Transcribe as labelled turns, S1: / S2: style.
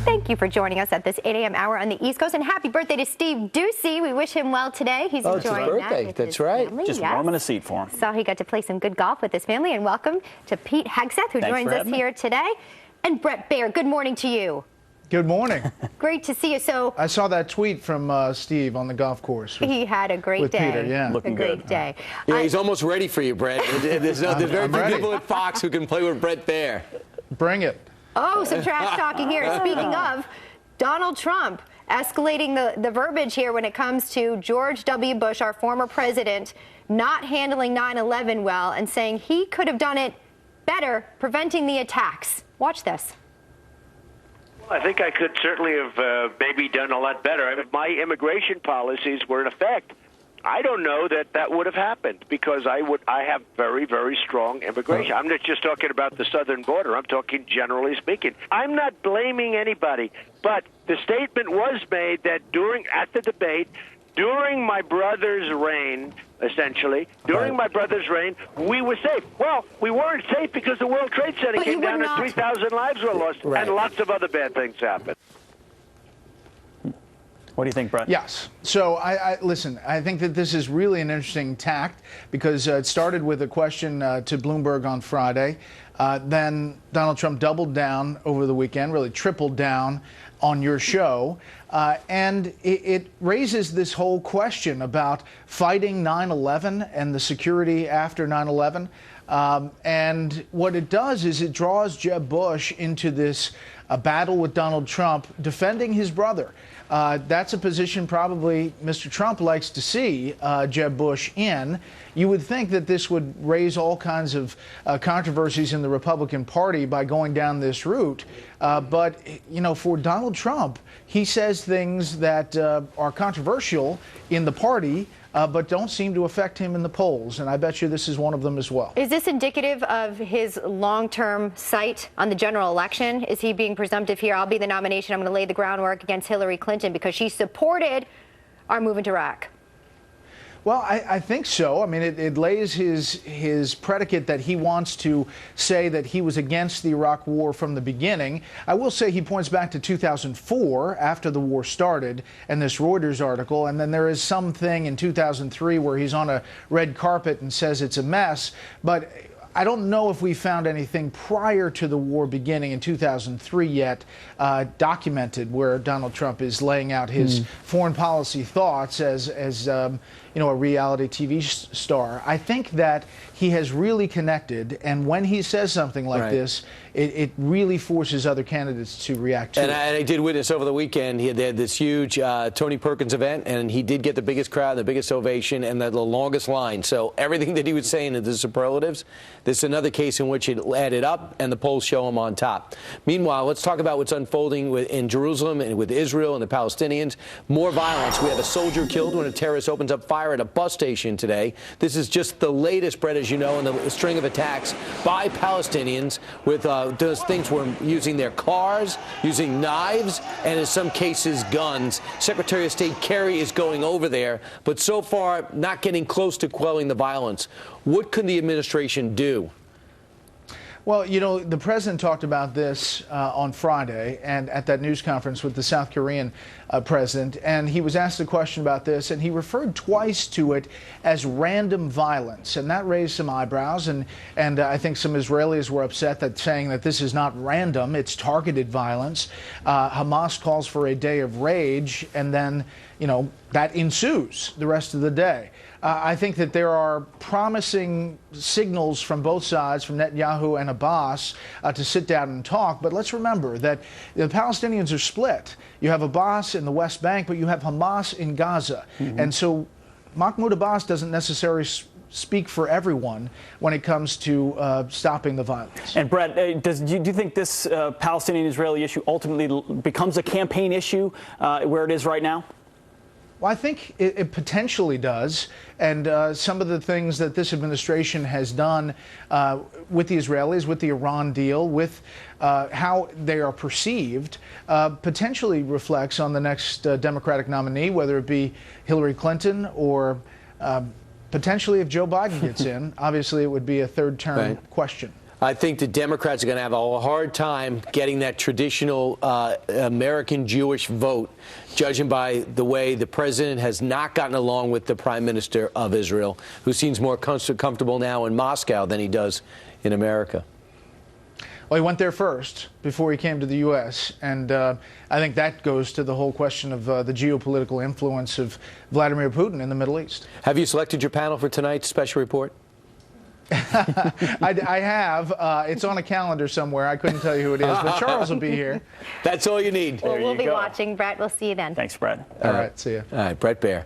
S1: Thank you for joining us at this 8 a.m. hour on the East Coast, and happy birthday to Steve Ducey. We wish him well today. He's enjoying
S2: it's his birthday.
S1: That
S2: That's right.
S1: Family.
S3: Just warming a seat for him.
S1: So he got to play some good golf with his family, and welcome to Pete Hegseth, who joins us here today, and Bret Baier. Good morning to you.
S4: Good morning.
S1: Great to see you. So
S4: I saw that tweet from Steve on the golf course.
S1: He had a great day.
S4: Peter, yeah.
S3: Looking
S1: a great
S3: good.
S1: day.
S2: Yeah, he's almost ready for you, Bret. There's very few people at Fox who can play with Bret Baier.
S4: Bring it.
S1: Oh, some trash talking here. Speaking of, Donald Trump escalating the verbiage here when it comes to George W. Bush, our former president, not handling 9/11 well and saying he could have done it better, preventing the attacks. Watch this.
S5: I think I could certainly have maybe done a lot better. I mean, my immigration policies were in effect. I don't know that that would have happened because I have very, very strong immigration. I'm not just talking about the southern border. I'm talking generally speaking. I'm not blaming anybody, but the statement was made that at the debate, during my brother's reign, essentially, during my brother's reign, we were safe. Well, we weren't safe because the World Trade Center came down and 3,000 lives were lost, and lots of other bad things happened.
S3: What do you think, Bret?
S4: Yes. So listen, I think that this is really an interesting tact because it started with a question to Bloomberg on Friday. Then Donald Trump doubled down over the weekend, really tripled down on your show. And it raises this whole question about fighting 9/11 and the security after 9/11. And what it does is it draws Jeb Bush into this battle with Donald Trump, defending his brother. That's a position probably Mr. Trump likes to see Jeb Bush in. You would think that this would raise all kinds of controversies in the Republican Party by going down this route. But, you know, for Donald Trump, he says things that are controversial in the party, but don't seem to affect him in the polls. And I bet you this is one of them as well.
S1: Is this indicative of his long-term sight on the general election? Is he being presumptive here? I'll be the nomination. I'm going to lay the groundwork against Hillary Clinton because she supported our move into Iraq.
S4: Well, I think so. I mean, it lays his predicate that he wants to say that he was against the Iraq war from the beginning. I will say he points back to 2004 after the war started and this Reuters article. And then there is something in 2003 where he's on a red carpet and says it's a mess. But I don't know if we found anything prior to the war beginning in 2003 yet documented where Donald Trump is laying out his foreign policy thoughts as you know, a reality TV star. I think that he has really connected, and when he says something like this, it really forces other candidates to react to it.
S2: And I did witness over the weekend, they had this huge Tony Perkins event, and he did get the biggest crowd, the biggest ovation, and the longest line. So everything that he was saying in the superlatives, this is another case in which it added up, and the polls show him on top. Meanwhile, let's talk about what's unfolding in Jerusalem and with Israel and the Palestinians. More violence. We have a soldier killed when a terrorist opens up fire at a bus station today. This is just the latest, Bret, as you know, in the string of attacks by Palestinians with those things were using their cars, using knives, and in some cases guns. Secretary of State Kerry is going over there, but so far not getting close to quelling the violence. What could the administration do?
S4: Well, you know, the president talked about this on Friday and at that news conference with the South Korean president, and he was asked a question about this, and he referred twice to it as random violence, and that raised some eyebrows, and I think some Israelis were upset that saying that this is not random, it's targeted violence. Hamas calls for a day of rage, and then, you know, that ensues the rest of the day. I think that there are promising signals from both sides, from Netanyahu and Abbas, to sit down and talk. But let's remember that the Palestinians are split. You have Abbas in the West Bank, but you have Hamas in Gaza. And so Mahmoud Abbas doesn't necessarily speak for everyone when it comes to stopping the violence.
S3: And Bret, do you think this Palestinian-Israeli issue ultimately becomes a campaign issue where it is right now?
S4: Well, I think it potentially does, and some of the things that this administration has done with the Israelis, with the Iran deal, with how they are perceived, potentially reflects on the next Democratic nominee, whether it be Hillary Clinton or potentially if Joe Biden gets in. Obviously, it would be a third-term question.
S2: I think the Democrats are going to have a hard time getting that traditional American Jewish vote, judging by the way the president has not gotten along with the prime minister of Israel, who seems more comfortable now in Moscow than he does in America.
S4: Well, he went there first before he came to the U.S., and I think that goes to the whole question of the geopolitical influence of Vladimir Putin in the Middle East.
S2: Have you selected your panel for tonight's special report?
S4: I have. It's on a calendar somewhere. I couldn't tell you who it is, but Charles will be here.
S2: That's all you need.
S1: Well, we'll be
S3: go.
S1: watching, Bret. We'll see you then.
S3: Thanks, Bret.
S4: All right, see you.
S2: All right, Bret Baier.